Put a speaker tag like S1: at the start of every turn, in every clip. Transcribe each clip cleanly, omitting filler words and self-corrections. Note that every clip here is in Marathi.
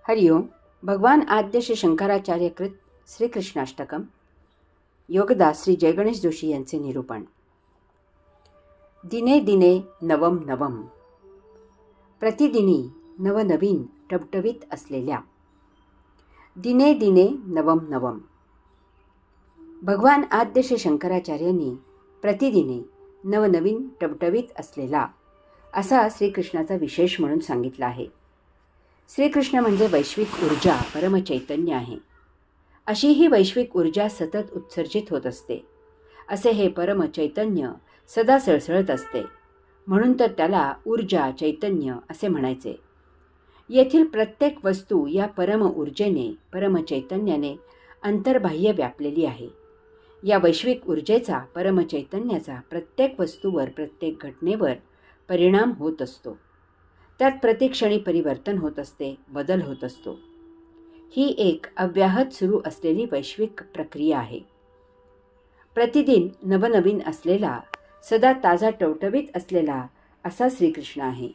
S1: हरिओम. भगवान आद्य श्री शंकराचार्य कृत श्रीकृष्णाष्टकम. योगदास श्री जयगणेश जोशी यांचे निरूपण. दिने दिने नवम नवम. प्रतिदिनी नवनवीन टवटवीत असलेल्या. दिने दिने नवम नवम. भगवान आद्य श्री शंकराचार्यांनी प्रतिदिनी नवनवीन टवटवीत असलेला असा श्रीकृष्णाचा विशेष म्हणून सांगितला आहे. श्रीकृष्ण म्हणजे वैश्विक ऊर्जा, परमचैतन्य आहे. अशी ही वैश्विक ऊर्जा सतत उत्सर्जित होत असते. असे हे परमचैतन्य सदा सळसळत असते, म्हणून तर त्याला ऊर्जा चैतन्य असे म्हणायचे. येथील प्रत्येक वस्तू या परम ऊर्जेने, परमचैतन्याने अंतर्बाह्य व्यापलेली आहे. या वैश्विक ऊर्जेचा, परमचैतन्याचा प्रत्येक वस्तूवर, प्रत्येक घटनेवर परिणाम होत असतो. त्यात प्रतिक्षणी परिवर्तन होत असते, बदल होत असतो. ही एक अव्याहत सुरू असलेली वैश्विक प्रक्रिया आहे. प्रतिदिन नवनवीन असलेला, सदा ताजा टवटवीत असलेला असा श्रीकृष्ण आहे.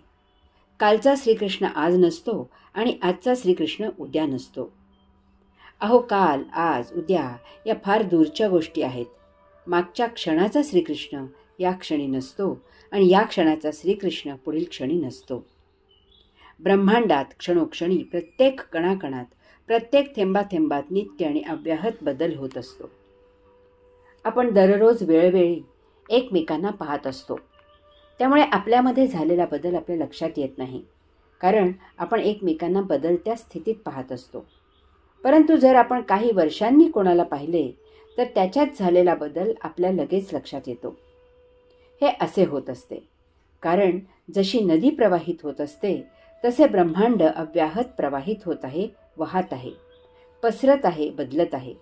S1: कालचा श्रीकृष्ण आज नसतो आणि आजचा श्रीकृष्ण उद्या नसतो. अहो, काल, आज, उद्या या फार दूरच्या गोष्टी आहेत. मागच्या क्षणाचा श्रीकृष्ण या क्षणी नसतो आणि या क्षणाचा श्रीकृष्ण पुढील क्षणी नसतो. ब्रह्मांडात क्षणोक्षणी, प्रत्येक कणाकणात, प्रत्येक थेंबाथेंबात नित्य आणि अव्याहत बदल होत असतो. आपण दररोज वेळोवेळी एकमेकांना पाहत असतो. त्यामुळे आपल्यामध्ये झालेला बदल आपल्या लक्षात येत नाही, कारण आपण एकमेकांना बदलत्या स्थितीत पाहत असतो. परंतु जर आपण काही वर्षांनी कोणाला पाहिले तर त्याच्यात झालेला बदल आपल्या लगेच लक्षात येतो. हे असे होत असते, कारण जशी नदी प्रवाहित होत असते तसे ब्रह्मांड अव्याहत प्रवाहित होत आहे, वाहत आहे, पसरत आहे, बदलत आहे.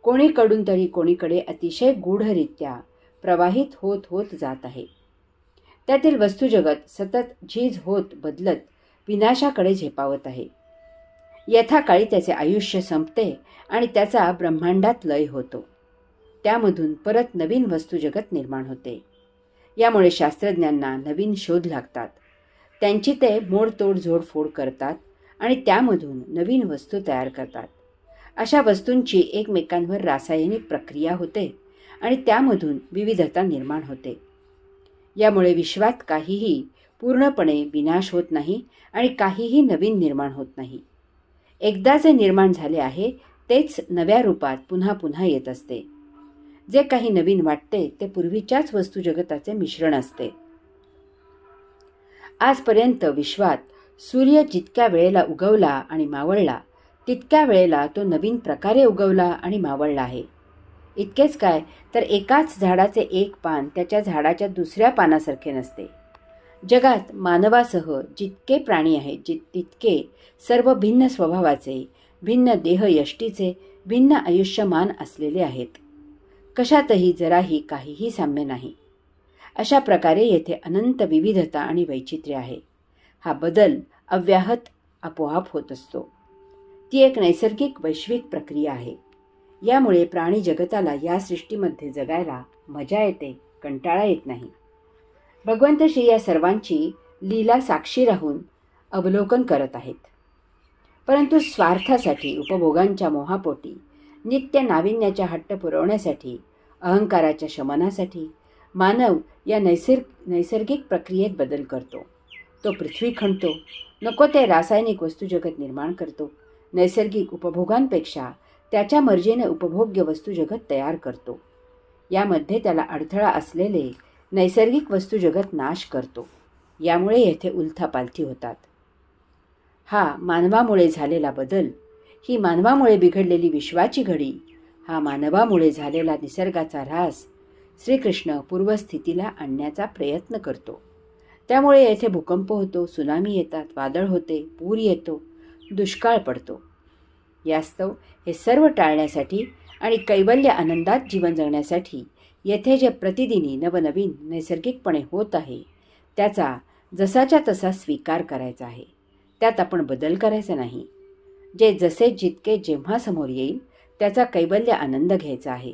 S1: कोणीकडून तरी कोणीकडे अतिशय गूढरित्या प्रवाहित होत होत जात आहे. त्यातील वस्तुजगत सतत झीज होत बदलत विनाशाकडे झेपावत आहे. यथाकाळी त्याचे आयुष्य संपते आणि त्याचा ब्रह्मांडात लय होतो. त्यामधून परत नवीन वस्तुजगत निर्माण होते. यामुळे शास्त्रज्ञांना नवीन शोध लागतात. त्यांची ते मोडतोड जोडफोड करतात आणि त्यामधून नवीन वस्तू तयार करतात. अशा वस्तूंची एकमेकांवर रासायनिक प्रक्रिया होते आणि त्यामधून विविधता निर्माण होते. यामुळे विश्वात काहीही पूर्णपणे विनाश होत नाही आणि काहीही नवीन निर्माण होत नाही. एकदा जे निर्माण झाले आहे तेच नव्या रूपात पुन्हा पुन्हा येत असते. जे काही नवीन वाटते ते पूर्वीच्याच वस्तुजगताचे मिश्रण असते. आजपर्यंत विश्वात सूर्य जितक्या वेळेला उगवला आणि मावळला तितक्या वेळेला तो नवीन प्रकारे उगवला आणि मावळला आहे. इतकेच काय, तर एकाच झाडाचे एक पान त्याच्या झाडाच्या दुसऱ्या पानासारखे नसते. जगात मानवासह जितके प्राणी आहेत तितके सर्व भिन्न स्वभावाचे, भिन्न देहयष्टीचे, भिन्न आयुष्यमान असलेले आहेत. कशातही जराही काहीही साम्य नाही. अशा प्रकारे येथे अनंत विविधता आणि वैचित्र्य आहे. हा बदल अव्याहत आपोआप होत असतो. ती एक नैसर्गिक वैश्विक प्रक्रिया आहे. यामुळे प्राणी जगताला या सृष्टीमध्ये जगायला मजा येते, कंटाळा येत नाही. भगवंत श्री या सर्वांची लीला साक्षी राहून अवलोकन करत आहेत. परंतु स्वार्थासाठी, उपभोगांच्या मोहापोटी, नित्य नाविन्याच्या हट्ट पुरवण्यासाठी, अहंकाराच्या शमनासाठी मानव या नैसर्गिक प्रक्रियेत बदल करतो. तो पृथ्वी खणतो, नको ते रासायनिक वस्तुजगत निर्माण करतो. नैसर्गिक उपभोगांपेक्षा त्याच्या मर्जीने उपभोग्य वस्तुजगत तयार करतो. यामध्ये त्याला अडथळा असलेले नैसर्गिक वस्तुजगत नाश करतो. यामुळे येथे उलथापालथी होतात. हा मानवामुळे झालेला बदल, ही मानवामुळे बिघडलेली विश्वाची घडी, हा मानवामुळे झालेला निसर्गाचा ऱ्हास श्रीकृष्ण पूर्वस्थितीला आणण्याचा प्रयत्न करतो. त्यामुळे येथे भूकंप होतो, सुनामी येतात, वादळ होते, पूर येतो, दुष्काळ पडतो. यास्तव हे सर्व टाळण्यासाठी आणि कैवल्य आनंदात जीवन जगण्यासाठी येथे जे प्रतिदिनी नवनवीन नैसर्गिकपणे होत आहे त्याचा जसाच्या तसा स्वीकार करायचा आहे. त्यात आपण बदल करायचा नाही. जे जसे जितके जेव्हा समोर येईल त्याचा कैवल्य आनंद घ्यायचा आहे.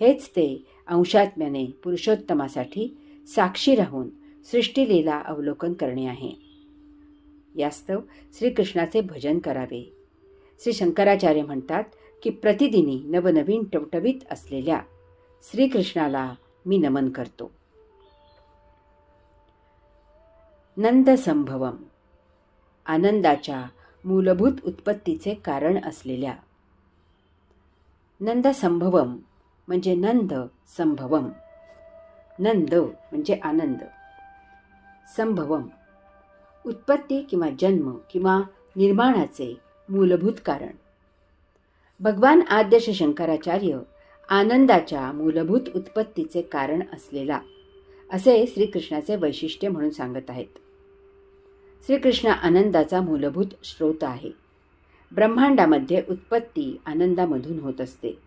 S1: हेच ते अंशात्म्याने पुरुषोत्तमासाठी साक्षी राहून सृष्टीलीला अवलोकन करणे आहे. यास्तव श्रीकृष्णाचे भजन करावे. श्री शंकराचार्य म्हणतात की प्रतिदिनी नवनवीन टवटवीत असलेल्या श्रीकृष्णाला मी नमन करतो. नंद संभवम, आनंदाच्या मूलभूत उत्पत्तीचे कारण असलेल्या. नंद संभवम म्हणजे नंद संभवम. नंद म्हणजे आनंद, संभवम उत्पत्ती किंवा जन्म किंवा निर्माणाचे मूलभूत कारण. भगवान आद्य श्री शंकराचार्य आनंदाच्या मूलभूत उत्पत्तीचे कारण असलेला असे श्रीकृष्णाचे वैशिष्ट्य म्हणून सांगत आहेत. श्रीकृष्ण आनंदाचा मूलभूत स्रोत आहे. ब्रह्मांडामध्ये उत्पत्ती आनंदामधून होत असते.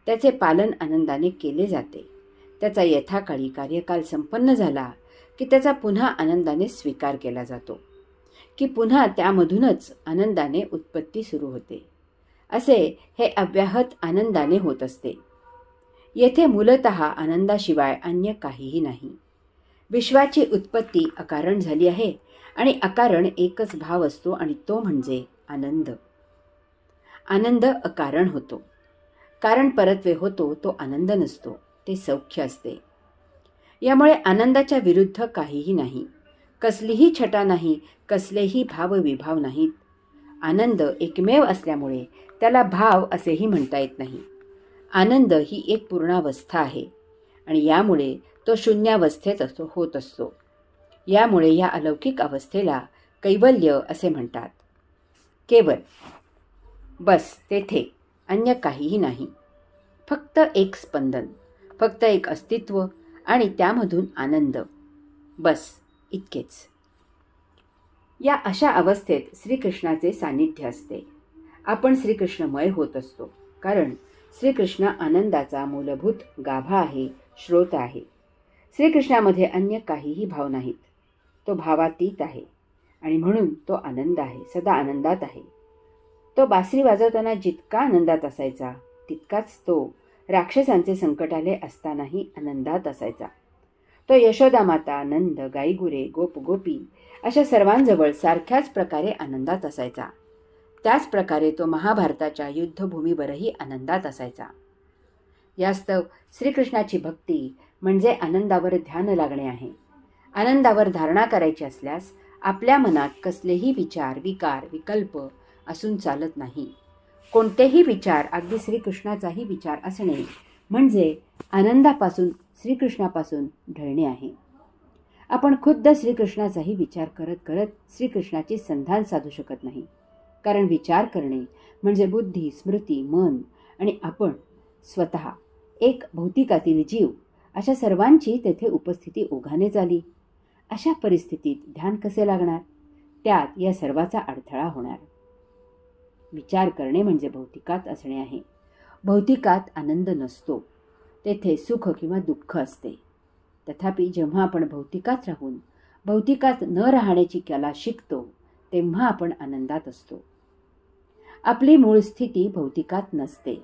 S1: त्याचे पालन आनंदाने केले जाते. त्याचा यथाकाळी कार्यकाल संपन्न झाला की त्याचा पुन्हा आनंदाने स्वीकार केला जातो, की पुन्हा त्यामधूनच आनंदाने उत्पत्ती सुरू होते. असे हे अव्याहत आनंदाने होत असते. येथे मूलतः आनंदाशिवाय अन्य काहीही नाही. विश्वाची उत्पत्ती अकारण झाली आहे आणि अकारण एकच भाव असतो आणि तो म्हणजे आनंद. आनंद अकारण होतो. कारण परत्वे होतो तो आनंद नसतो, ते सौख्य असते. यामुळे आनंदाच्या विरुद्ध काहीही नाही. कसलीही छटा नाही, कसलेही भावविभाव नाहीत. आनंद एकमेव असल्यामुळे त्याला भाव असेही म्हणता येत नाही. आनंद ही एक पूर्णावस्था आहे आणि यामुळे तो शून्यावस्थेत होत असतो. यामुळे या अलौकिक अवस्थेला कैवल्य असे म्हणतात. केवळ, बस, तेथे अन्य काहीही नाही. फक्त एक स्पंदन, फक्त एक अस्तित्व आणि त्यामधून आनंद, बस इतकेच. या अशा अवस्थेत श्रीकृष्णाचे सानिध्य असते. आपण श्रीकृष्णमय होत असतो, कारण श्रीकृष्ण आनंदाचा मूलभूत गाभा आहे, स्रोत आहे. श्रीकृष्णामध्ये अन्य काहीही भाव नाहीत. तो भावातीत आहे आणि म्हणून तो आनंद आहे, सदा आनंदात आहे. तो बासरी वाजवताना जितका आनंदात असायचा तितकाच तो राक्षसांचे संकट आले असतानाही आनंदात असायचा. तो यशोदा माता, नंद, गाईगुरे, गोप गोपी अशा सर्वांजवळ सारख्याच प्रकारे आनंदात असायचा. त्याच प्रकारे तो महाभारताच्या युद्धभूमीवरही आनंदात असायचा. यास्तव श्रीकृष्णाची भक्ती म्हणजे आनंदावर ध्यान लागणे आहे. आनंदावर धारणा करायची असल्यास आपल्या मनात कसलेही विचार, विकार, विकल्प असून चालत नाही. कोणतेही विचार, अगदी श्रीकृष्णाचाही विचार असणे म्हणजे आनंदापासून, श्रीकृष्णापासून ढळणे आहे. आपण खुद्द श्रीकृष्णाचाही विचार करत करत श्रीकृष्णाची संधान साधू शकत नाही. कारण विचार करणे म्हणजे बुद्धी, स्मृती, मन आणि आपण स्वतः, एक भौतिकातील जीव अशा सर्वांची तेथे उपस्थिती ओघाने झाली. अशा परिस्थितीत ध्यान कसे लागणार? त्यात या सर्वाचा अडथळा होणार. विचार करणे म्हणजे भौतिकात असणे आहे. भौतिकात आनंद नसतो, तेथे सुख किंवा दुःख असते. तथापि जेव्हा आपण भौतिकात राहून भौतिकात न राहण्याची कला शिकतो तेव्हा आपण आनंदात असतो. आपली मूळ स्थिती भौतिकात नसते.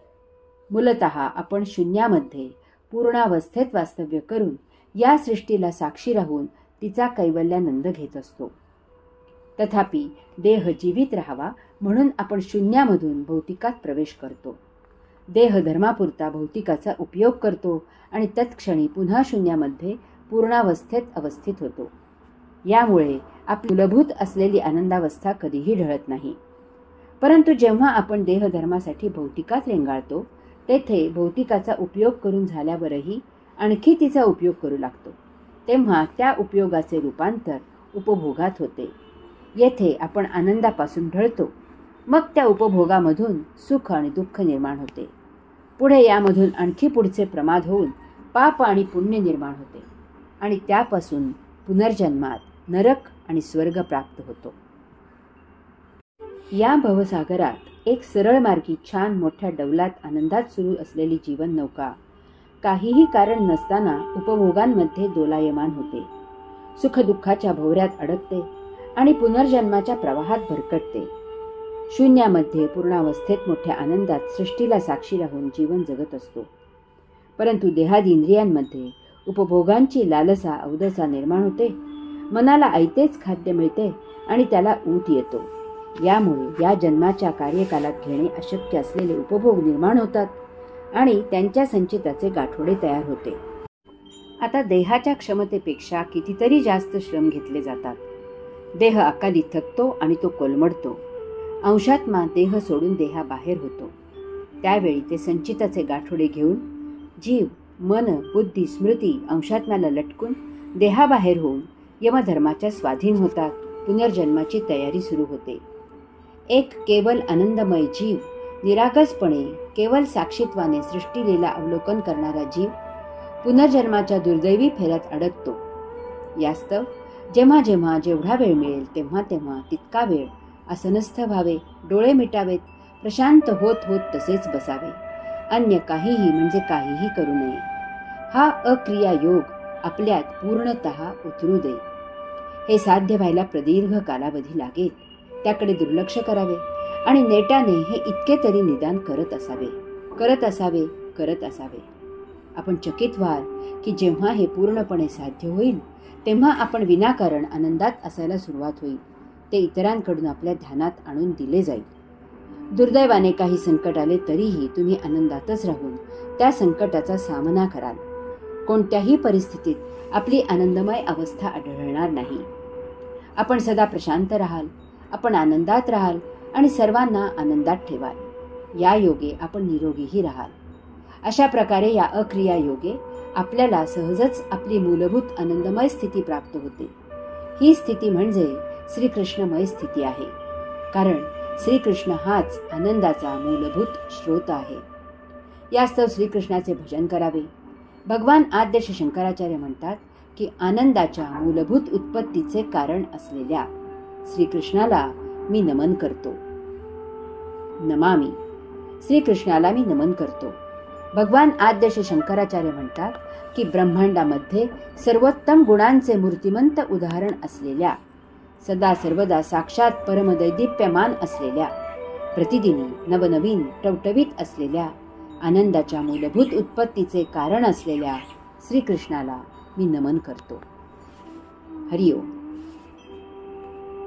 S1: मूलतः आपण शून्यामध्ये पूर्णावस्थेत वास्तव्य करून या सृष्टीला साक्षी राहून तिचा कैवल्यानंद घेत असतो. तथापि देह जीवित राहावा म्हणून आपण शून्यामधून भौतिकात प्रवेश करतो. देह धर्मापुरता भौतिकाचा उपयोग करतो आणि तत्क्षणी पुन्हा शून्यामध्ये पूर्णावस्थेत अवस्थित होतो. यामुळे आपली मूलभूत असलेली आनंदावस्था कधीही ढळत नाही. परंतु जेव्हा आपण देहधर्मासाठी भौतिकात रेंगाळतो तेथे भौतिकाचा उपयोग करून झाल्यावरही आणखी तिचा उपयोग करू लागतो, तेव्हा त्या उपयोगाचे रूपांतर उपभोगात होते. येथे आपण आनंदापासून ढळतो. मग त्या उपभोगामधून सुख आणि दुःख निर्माण होते. पुढे यामधून आणखी पुढचे प्रमाद होऊन पाप आणि पुण्य निर्माण होते आणि त्यापासून पुनर्जन्मात नरक आणि स्वर्ग प्राप्त होतो. या भवसागरात एक सरळ मार्गी छान मोठ्या डौलात आनंदात सुरू असलेली जीवन नौका काहीही कारण नसताना उपभोगांमध्ये दोलायमान होते. सुखदुःखाच्या भोवऱ्यात अडकते आणि पुनर्जन्माच्या प्रवाहात भरकटते. शून्यामध्ये पूर्णावस्थेत मोठ्या आनंदात सृष्टीला साक्षी राहून जीवन जगत असतो. परंतु देहादिंद्रियांमध्ये उपभोगांची लालसा अवदसा निर्माण होते. मनाला ऐतेच खाद्य मिळते आणि त्याला ऊत येतो. यामुळे या जन्माच्या कार्यकालात घेणे अशक्य असलेले उपभोग निर्माण होतात आणि त्यांच्या संचिताचे गाठोडे तयार होते. आता देहाच्या क्षमतेपेक्षा कितीतरी जास्त श्रम घेतले जातात. देह अकाली थकतो आणि तो कोलमडतो. अंशात्मा देह सोडून देहाबाहेर होतो. त्यावेळी ते संचिताचे गाठोडे घेऊन जीव, मन, बुद्धी, स्मृती अंशात्म्याला लटकून देहाबाहेर होऊन यमधर्माच्या स्वाधीन होतात. पुनर्जन्माची तयारी सुरू होते. एक केवल आनंदमय जीव, निरागसपणे केवल साक्षीत्वाने सृष्टीलीला अवलोकन करणारा जीव पुनर्जन्माच्या दुर्दैवी फेऱ्यात अडकतो. यास्तव जेव्हा जेव्हा जेवढा वेळ मिळेल तेव्हा तेव्हा तितका वेळ आसनस्थ व्हावे, डोळे मिटावेत, प्रशांत होत होत तसेच बसावे. अन्य काहीही म्हणजे काहीही करू नये. हा अक्रिया योग आपल्यात पूर्णतः उतरू दे. हे साध्य व्हायला प्रदीर्घ कालावधी लागेल. त्याकडे दुर्लक्ष करावे आणि नेटाने हे इतके तरी निदान करत असावे. आपण चकित व्हाल की जेव्हा हे पूर्णपणे साध्य होईल तेव्हा आपण विनाकारण आनंदात असायला सुरुवात होईल. ते इतरांकडून आपल्या ध्यानात आणून दिले जाईल. दुर्दैवाने काही संकट आले तरीही तुम्ही आनंदातच राहून त्या संकटाचा सामना कराल. कोणत्याही परिस्थितीत आपली आनंदमय अवस्था आढळणार नाही. आपण सदा प्रशांत राहाल, आपण आनंदात राहाल आणि सर्वांना आनंदात ठेवाल. या योगे आपण निरोगीही राहाल. अशा प्रकारे या अक्रिया योगे आपल्याला सहजच आपली मूलभूत आनंदमय स्थिती प्राप्त होते. ही स्थिती म्हणजे श्रीकृष्णमय स्थिती आहे. कारण श्रीकृष्ण हाच आनंदाचा मूलभूत स्रोत आहे. यास्तव श्रीकृष्णाचे भजन करावे. भगवान आद्य श्री शंकराचार्य म्हणतात की आनंदाच्या मूलभूत उत्पत्तीचे कारण असलेल्या श्रीकृष्णाला मी नमन करतो. नमामि. श्रीकृष्णाला मी नमन करतो. भगवान आद्य श्री शंकराचार्य म्हणतात की ब्रह्मांडामध्ये सर्वोत्तम गुणांचे मूर्तिमंत उदाहरण असलेल्या, सदा सर्वदा साक्षात परमदैदिप्यमान असलेल्या, प्रतिदिनी नवनवीन टवटवीत असलेल्या, आनंदाच्या मूलभूत उत्पत्तीचे कारण असलेल्या श्रीकृष्णाला मी नमन करतो. हरिओम.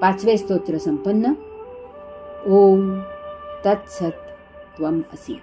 S1: 5वे स्तोत्र संपन्न. ओम तत्सत त्वम असि.